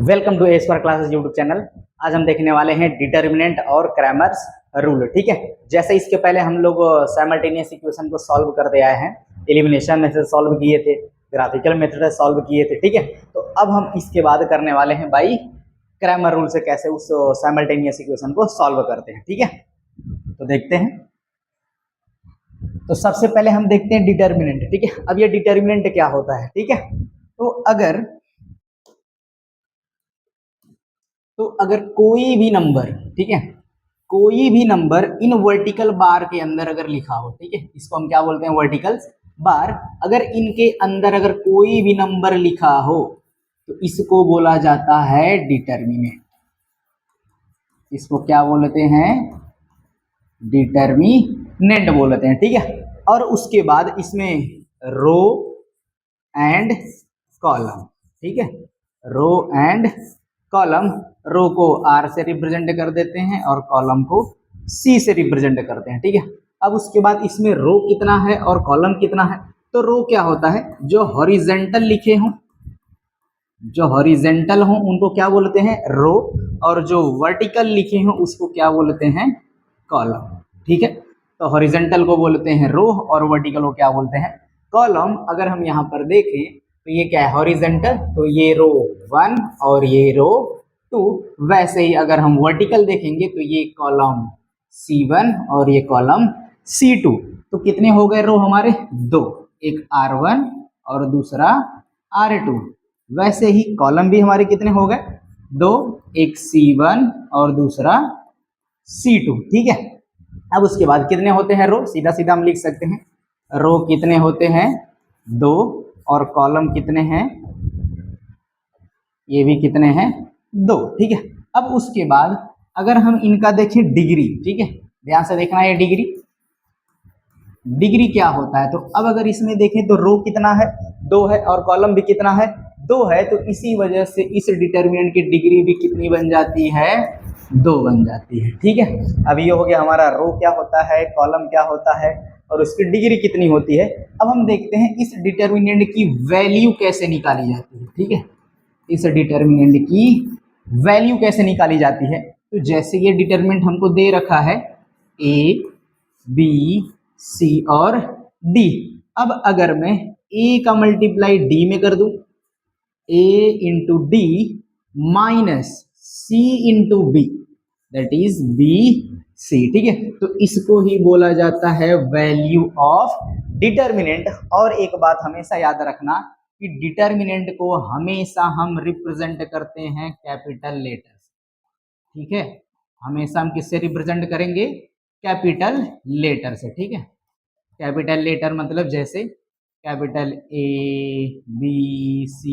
Welcome to A square classes YouTube channel. आज हम देखने वाले हैं डिटर्मिनेंट और क्रैमर्स रूल। ठीक है, जैसे इसके पहले हम लोग साइमल्टेनियस इक्वेशन को सॉल्व करते आए हैं, एलिमिनेशन मेथड सॉल्व किए थे, ग्राफिकल मेथड सॉल्व किए थे। ठीक है, तो अब हम इसके बाद करने वाले हैं भाई क्रैमर रूल से कैसे उस साइमल्टेनियस इक्वेशन को सॉल्व करते हैं। ठीक है, तो देखते हैं। तो सबसे पहले हम देखते हैं डिटर्मिनेंट। ठीक है, अब ये डिटर्मिनेंट क्या होता है। ठीक है, तो अगर कोई भी नंबर, ठीक है, कोई भी नंबर इन वर्टिकल बार के अंदर अगर लिखा हो, ठीक है, इसको हम क्या बोलते हैं, वर्टिकल बार। अगर इनके अंदर अगर कोई भी नंबर लिखा हो तो इसको बोला जाता है डिटर्मिनेंट। इसको क्या बोलते हैं, डिटर्मिनेंट बोलते हैं। ठीक है, और उसके बाद इसमें रो एंड कॉलम, ठीक है, रो एंड कॉलम, रो को R से रिप्रेजेंट कर देते हैं और कॉलम को C से रिप्रेजेंट करते हैं। ठीक है, अब उसके बाद इसमें रो कितना है और कॉलम कितना है। तो रो क्या होता है, जो हॉरिजेंटल लिखे हों, जो हॉरिजेंटल हों उनको क्या बोलते हैं, रो, और जो वर्टिकल लिखे हों उसको क्या बोलते हैं, कॉलम। ठीक है, तो हॉरिजेंटल को बोलते हैं रो और वर्टिकल को क्या बोलते हैं, कॉलम। अगर हम यहाँ पर देखें तो ये क्या है, हॉरिजेंटल, तो ये रो 1 और ये रो 2। वैसे ही अगर हम वर्टिकल देखेंगे तो ये कॉलम C1 और ये कॉलम C2। तो कितने हो गए रो हमारे, दो, एक R1 और दूसरा R2। वैसे ही कॉलम भी हमारे कितने हो गए, दो, एक C1 और दूसरा C2। ठीक है, अब उसके बाद कितने होते हैं रो, सीधा सीधा हम लिख सकते हैं, रो कितने होते हैं, दो, और कॉलम कितने हैं, ये भी कितने हैं, दो। ठीक है, अब उसके बाद अगर हम इनका देखें डिग्री, ठीक है, ध्यान से देखना है, डिग्री, डिग्री क्या होता है। तो अब अगर इसमें देखें तो रो कितना है, दो है, और कॉलम भी कितना है, दो है। तो इसी वजह से इस डिटर्मिनेंट की डिग्री भी कितनी बन जाती है, दो बन जाती है। ठीक है, अब ये हो गया हमारा रो क्या होता है, कॉलम क्या होता है, और उसकी डिग्री कितनी होती है। अब हम देखते हैं इस डिटर्मिनेंट की वैल्यू कैसे निकाली जाती है। ठीक है, इस डिटर्मिनेंट की वैल्यू कैसे निकाली जाती है। तो जैसे ये डिटर्मिनेंट हमको दे रखा है A, B, C और D। अब अगर मैं A का मल्टीप्लाई D में कर दूं, A into D minus C into B, that is BC। ठीक है, तो इसको ही बोला जाता है वैल्यू ऑफ डिटर्मिनेंट। और एक बात हमेशा याद रखना कि डिटर्मिनेंट को हमेशा हम रिप्रेजेंट करते हैं कैपिटल लेटर। ठीक है, हमेशा हम किससे रिप्रेजेंट करेंगे, कैपिटल लेटर से। ठीक है, कैपिटल लेटर मतलब जैसे कैपिटल A, B, C,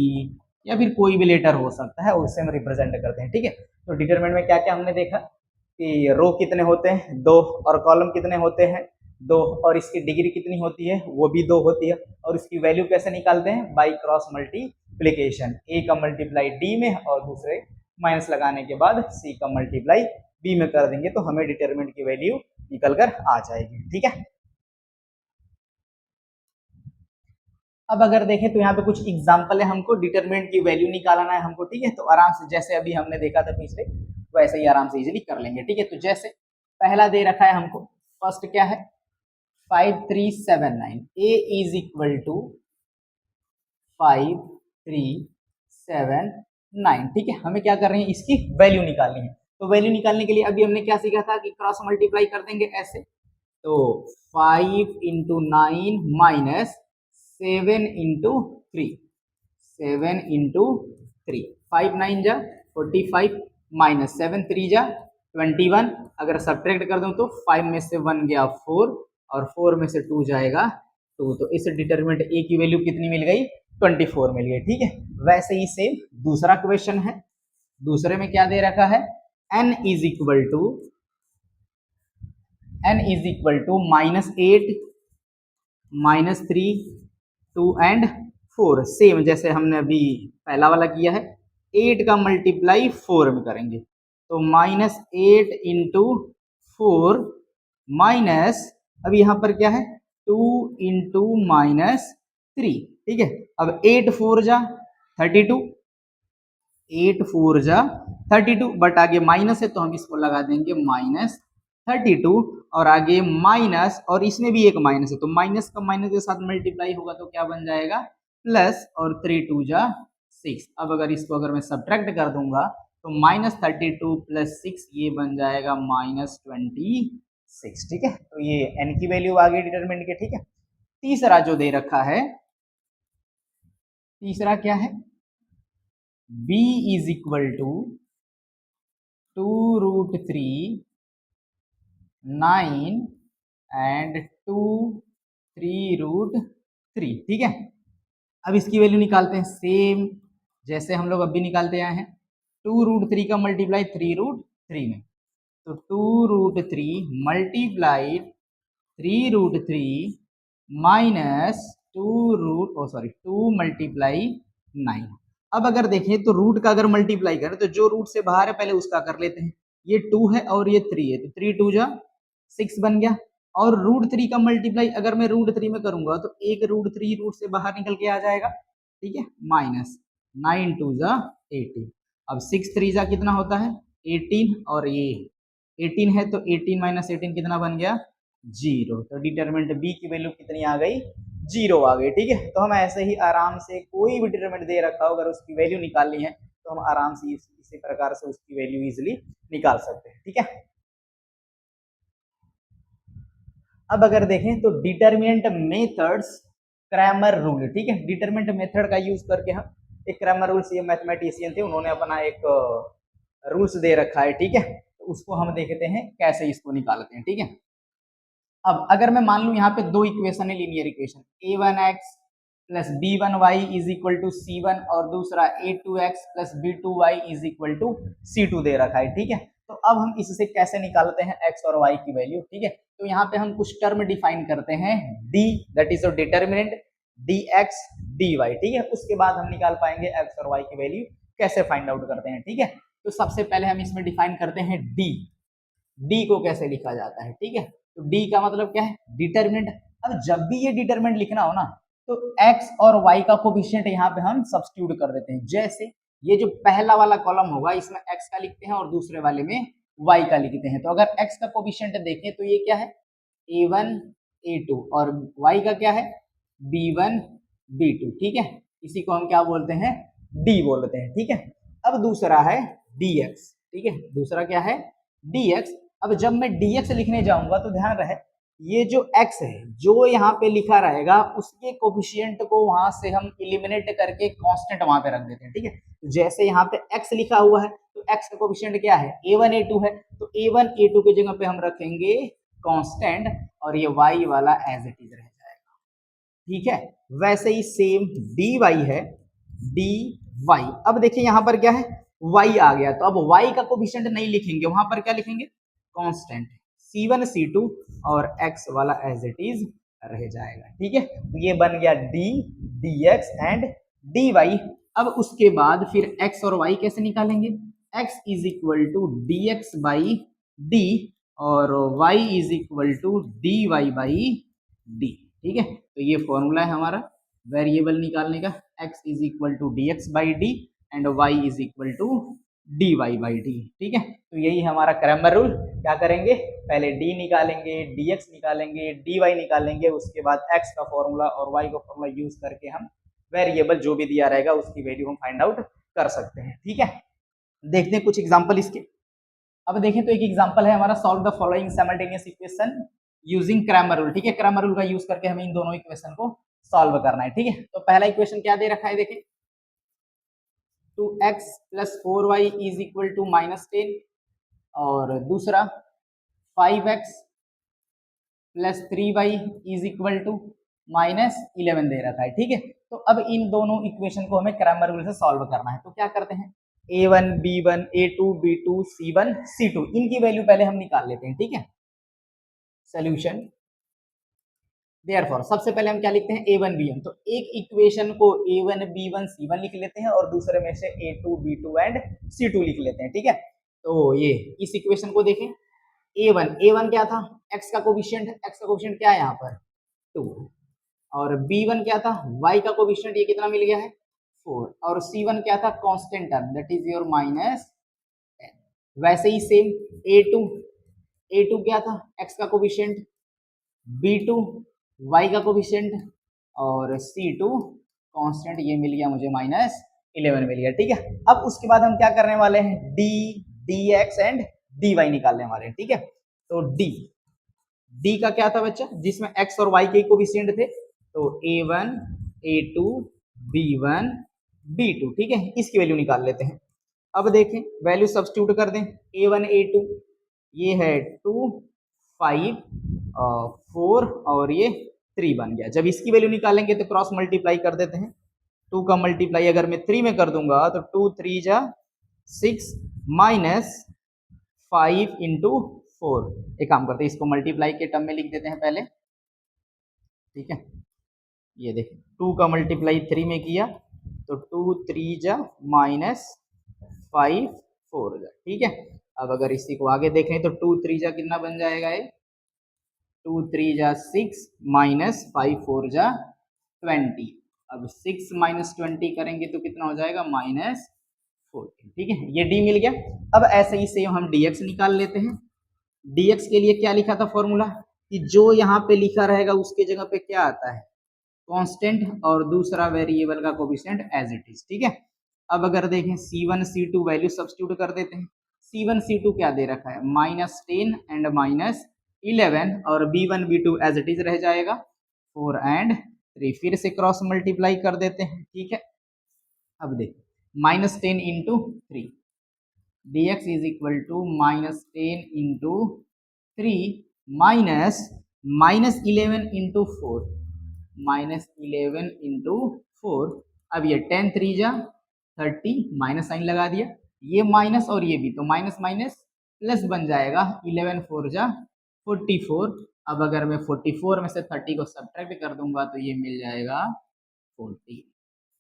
या फिर कोई भी लेटर हो सकता है, उससे हम रिप्रेजेंट करते हैं। ठीक है, तो डिटरमिनेंट में क्या क्या हमने देखा कि रो कितने होते हैं, दो, और कॉलम कितने होते हैं, दो, और इसकी डिग्री कितनी होती है, वो भी दो होती है। और इसकी वैल्यू कैसे निकालते हैं, बाई क्रॉस मल्टीप्लीकेशन, ए का मल्टीप्लाई डी में और दूसरे माइनस लगाने के बाद सी का मल्टीप्लाई बी में कर देंगे तो हमें डिटरमिनेंट की वैल्यू निकल कर आ जाएगी। ठीक है, अब अगर देखें तो यहाँ पे कुछ एग्जाम्पल है, हमको डिटरमिनेंट की वैल्यू निकालना है हमको। ठीक है, तो आराम से जैसे अभी हमने देखा था पिछले, वैसे ही आराम से इजीली कर लेंगे। ठीक है, तो जैसे पहला दे रखा है हमको, फर्स्ट क्या है, 5379, A इज इक्वल टू 5379। ठीक है, हमें क्या कर रहे हैं, इसकी वैल्यू निकालनी है। तो वैल्यू निकालने के लिए अभी हमने क्या सीखा था कि क्रॉस मल्टीप्लाई कर देंगे ऐसे। तो 5 इंटू 9 माइनस 7 इंटू 3, 7 इंटू 3, 5 9 जा 45 माइनस 7 3 जा 21। अगर सब्ट्रैक्ट कर दूं तो 5 में से 1 गया 4 और 4 में से 2 जाएगा 2। तो इस डिटरमिनेंट A की वैल्यू कितनी मिल गई, 24 मिल गई। ठीक है, वैसे ही सेम दूसरा क्वेश्चन है, दूसरे में क्या दे रखा है, n is equal to -8 -3 2 and 4। Same जैसे हमने अभी पहला वाला किया है, 8 का मल्टीप्लाई 4 में करेंगे तो -8 इंटू 4 माइनस, अब यहाँ पर क्या है, 2 इंटू -3। ठीक है, अब 8 4 जा 32, 8 4 जा 32, बट आगे माइनस है तो हम इसको लगा देंगे -32, और आगे माइनस, और इसमें भी एक माइनस है तो माइनस का माइनस के साथ मल्टीप्लाई होगा तो क्या बन जाएगा, प्लस, और 3 2 जा 6। अब अगर इसको अगर मैं सब्ट्रैक्ट कर दूंगा तो -32 + 6 ये बन जाएगा -26। ठीक है, तो ये n की वैल्यू आ गई डिटरमिनेंट के। ठीक है, तीसरा जो दे रखा है, तीसरा क्या है, b = 2√3 9 एंड 2 3√3। ठीक है, अब इसकी वैल्यू निकालते हैं सेम जैसे हम लोग अभी निकालते आए हैं। 2√3 का मल्टीप्लाई 3√3 में, तो 2√3 मल्टीप्लाइड 3√3 माइनस 2 मल्टीप्लाई 9। अब अगर देखें तो रूट का अगर मल्टीप्लाई करें तो जो रूट से बाहर है पहले उसका कर लेते हैं। ये 2 है और ये 3 है, तो 3 2 जा 6 बन गया। और √3 का मल्टीप्लाई अगर मैं √3 में करूंगा तो एक √3 रूट से बाहर निकल के आ जाएगा। ठीक है, माइनस 9 2 जा 18। अब 6 3 जा कितना होता है 18, और ये 18 है तो 18 - 18 कितना बन गया 0। तो डिटरमिनेंट बी की वैल्यू कितनी आ गई 0 आ गई। ठीक है, तो हम ऐसे ही आराम से कोई भी डिटरमिनेंट दे रखा हो अगर उसकी वैल्यू निकालनी है तो हम आराम से इसी प्रकार से उसकी वैल्यू इजिली निकाल सकते हैं। ठीक है, अब अगर देखें तो डिटरमिनेंट मेथड्स क्रैमर रूल। ठीक है, डिटरमिनेंट मेथड का यूज करके हम एक क्रैमर रूल्स, ये मैथमेटिशियन थे उन्होंने अपना एक रूल्स दे रखा है। ठीक है, तो उसको हम देखते हैं कैसे इसको निकालते हैं। ठीक है, अब अगर मैं मान लूं यहाँ पे दो इक्वेशन है, linear equation, a1x + b1y = c1 और दूसरा a2x + b2y = c2 दे रखा है। ठीक है, तो अब हम इससे कैसे निकालते हैं x और y की वैल्यू। ठीक है, तो यहाँ पे हम कुछ टर्म डिफाइन करते हैं, d that is determinant, dx dy। ठीक है, उसके बाद हम निकाल पाएंगे x और y की वैल्यू कैसे फाइंड आउट करते हैं। ठीक है, तो सबसे पहले हम इसमें डिफाइन करते हैं d को कैसे लिखा जाता है। ठीक है, तो d का मतलब क्या है डिटरमिनेंट। अब जब भी ये डिटरमिनेंट लिखना हो ना तो x और y का कोफिशिएंट यहाँ पे हम सब्स्टिट्यूट कर देते हैं। जैसे ये जो पहला वाला कॉलम होगा इसमें x का लिखते हैं और दूसरे वाले में y का लिखते हैं। तो अगर x का कोफिशिएंट देखें तो ये क्या है a1 a2, और y का क्या है b1 b2। ठीक है, इसी को हम क्या बोलते हैं d बोलते हैं। ठीक है, अब दूसरा है dx। ठीक है, दूसरा क्या है dx। अब जब मैं dx लिखने जाऊंगा तो ध्यान रहे ये जो x है जो यहाँ पे लिखा रहेगा उसके कोफिशिएंट को वहां से हम इलिमिनेट करके कांस्टेंट वहां पे रख देते हैं। ठीक है, तो जैसे यहाँ पे x लिखा हुआ है तो x का कोफिशिएंट क्या है a1 a2 है, तो a1 a2 की जगह पे हम रखेंगे कांस्टेंट और ये y वाला एज इट इज रह जाएगा। ठीक है, वैसे ही सेम dy है dy। अब देखिए यहाँ पर क्या है y आ गया, तो अब y का कोफिशिएंट नहीं लिखेंगे, वहां पर क्या लिखेंगे कांस्टेंट c1 c2 और x वाला एज इट इज रह जाएगा। ठीक है, तो ये बन गया d dx एंड dy। अब उसके बाद फिर x और y कैसे निकालेंगे, x = dx by d और y = dy by d। ठीक है, तो ये फॉर्मूला है हमारा वेरिएबल निकालने का, x = dx by d and y = dy by d। ठीक है, तो यही हमारा क्रैमर रूल। क्या करेंगे पहले d निकालेंगे, dx निकालेंगे, dy निकालेंगे, उसके बाद x का फॉर्मूला और y का फॉर्मूला यूज करके हम वेरिएबल जो भी दिया रहेगा उसकी वैल्यू हम फाइंड आउट कर सकते हैं। ठीक है, देखते हैं कुछ एग्जांपल इसके। अब देखें तो एक एग्जांपल है हमारा, solve the following simultaneous equation using Cramer rule. ठीक है, क्रैमर रूल का यूज करके हमें इन दोनों इक्वेशन को सॉल्व करना है। ठीक है, तो पहला इक्वेशन क्या दे रखा है देखें 2x + 4y = -10 और दूसरा 5x + 3y = -11 दे रखा है। ठीक है, तो अब इन दोनों इक्वेशन को हमें क्रैमर रूल से सॉल्व करना है। तो क्या करते हैं a1 b1 a2 b2 c1 c2 इनकी वैल्यू पहले हम निकाल लेते हैं। ठीक है, सोल्यूशन देयरफॉर सबसे पहले हम क्या लिखते हैं a1 b1, तो एक इक्वेशन को a1 b1 c1 लिख लेते हैं और दूसरे में से a2 b2 एंड c2 लिख लेते हैं। ठीक है, तो ये इस इक्वेशन को देखें a1 क्या था x का कोफिशिएंट क्या है यहाँ पर 2, और b1 क्या था y का कोफिशिएंट ये कितना मिल गया है 4 और C1 क्या था, constant term, that is your -10। वैसे ही सेम A2 क्या था, x का कोफिशिएंट, B2 y का कोफिशिएंट और C2 कांस्टेंट, ये मिल गया मुझे -11 मिल गया। ठीक है, अब उसके बाद हम क्या करने वाले हैं, dx एंड dy निकालने वाले हैं। ठीक है, तो d का क्या था बच्चा, जिसमें x और y के कोफिशिएंट थे, तो a1 a2 b1 b2। ठीक है, इसकी वैल्यू निकाल लेते हैं। अब देखें, वैल्यू सब्स्टिट्यूट कर दें, a1 a2 ये है 2 5 4 और ये 3 बन गया। जब इसकी वैल्यू निकालेंगे तो क्रॉस मल्टीप्लाई कर देते हैं। 2 का मल्टीप्लाई अगर मैं 3 में कर दूंगा तो 2 3 जा 6 माइनस 5 इंटू 4। एक काम करते हैं, इसको मल्टीप्लाई के टर्म में लिख देते हैं पहले। ठीक है, ये देखें 2 का मल्टीप्लाई 3 में किया तो 2 3 जा माइनस 5 4 जा। ठीक है, अब अगर इसी को आगे देखें तो 2 3 जा कितना बन जाएगा, ये 2 3 जा 6 माइनस 5 4 जा 20। अब 6 माइनस 20 करेंगे तो कितना हो जाएगा, -14। ठीक है, ये d मिल गया। अब ऐसे ही सेम हम dx निकाल लेते हैं। dx के लिए क्या लिखा था फॉर्मूला, कि जो यहाँ पे लिखा रहेगा उसके जगह पे क्या आता है, कांस्टेंट, और दूसरा वेरिएबल का कोफिशिएंट एज इट इज। ठीक है, अब अगर देखें C1 C2 वैल्यू सब्स्टिट्यूट कर देते हैं। C1 C2 क्या दे रखा है, -10 एंड -11 और B1 B2 as it is रह जाएगा 4 एंड 3। फिर से क्रॉस मल्टीप्लाई कर देते हैं। ठीक है, अब देख -10 into 3 dx is equal to -10 into 3 -11 into 4 -11 into 4। अब ये 10 3 जा 30, माइनस साइन लगा दिया, ये माइनस और ये भी, तो माइनस माइनस प्लस बन जाएगा, 11 4 जा 44। अब अगर मैं 44 में से 30 को सब्ट्रैक्ट कर दूंगा तो ये मिल जाएगा 40।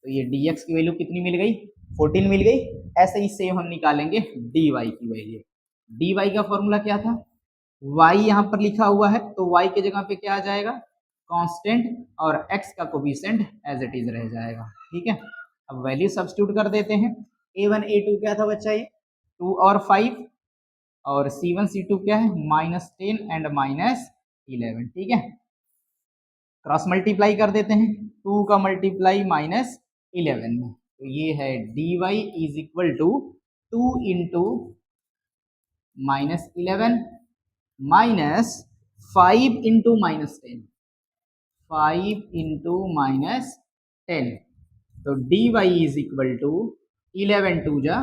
तो ये dx की वैल्यू कितनी मिल गई, 14 मिल गई। ऐसे ही सेम हम निकालेंगे dy की वैल्यू। dy का फॉर्मूला क्या था, y यहाँ पर लिखा हुआ है तो y के जगह पे क्या आ जाएगा, कांस्टेंट, और x का कोफिशिएंट एज इट इज रह जाएगा। ठीक है, अब वैल्यू सब्स्टिट्यूट कर देते हैं। a1 a2 क्या था बच्चा, ये 2 और 5, और c1 c2 क्या है, -10 एंड -11। ठीक है, क्रॉस मल्टीप्लाई कर देते हैं, 2 का मल्टीप्लाई -11 में, तो ये है dy is equal to 2 into -11 minus 5 into -10, 5 into -10, तो dy इज इक्वल टू 11 2 जा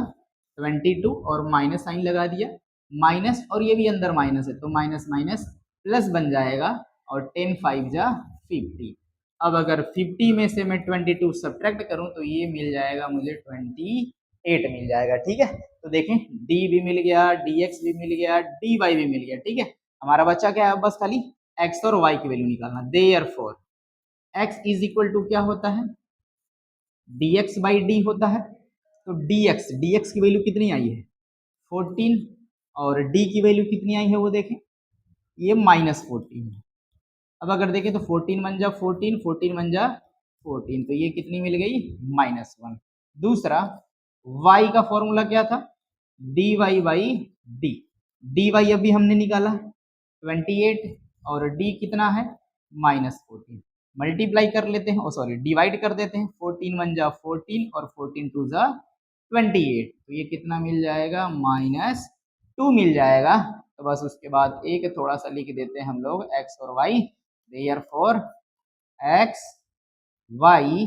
22 और माइनस साइन लगा दिया, माइनस और ये भी अंदर माइनस है तो माइनस माइनस प्लस बन जाएगा, और 10 5 जा 50। अब अगर 50 में से मैं 22 सब्ट्रैक्ट करूं तो ये मिल जाएगा मुझे 28 मिल जाएगा। ठीक है, तो देखें d भी मिल गया, dx भी मिल गया, dy भी मिल गया। ठीक है, हमारा बच्चा क्या है, बस खाली x और y की वैल्यू निकालना। Therefore x is equal to क्या होता है, dx बाई d होता है, तो dx की वैल्यू कितनी आई है, 14, और d की वैल्यू कितनी आई है वो देखें, ये -14 है। अब अगर देखें तो 14 बन जा 14, 14 बन जा 14, तो ये कितनी मिल गई, -1। दूसरा y का फॉर्मूला क्या था, dy बाई dy अभी हमने निकाला 28, और d कितना है, -14। मल्टीप्लाई कर लेते हैं, सॉरी डिवाइड कर देते हैं, 14 1 जा 14 और 14 2 जा 28, तो ये कितना मिल जाएगा, -2 मिल जाएगा। तो बस उसके बाद एक थोड़ा सा लिख देते हैं हम लोग x और y। Therefore x y,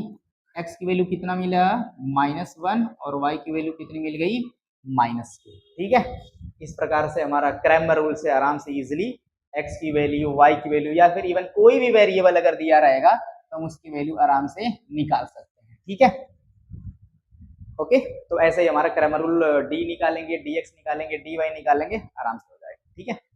x की वैल्यू कितना मिला, -1, और y की वैल्यू कितनी मिल गई, -2। ठीक है, इस प्रकार से हमारा क्रैमर रूल से आराम से इजिली x की वैल्यू, y की वैल्यू, या फिर इवन कोई भी वेरिएबल अगर दिया रहेगा तो हम उसकी वैल्यू आराम से निकाल सकते हैं। ठीक है, ओके, तो ऐसे ही हमारा क्रैमर रूल d निकालेंगे, dx निकालेंगे, dy निकालेंगे, आराम से हो जाएगा। ठीक है।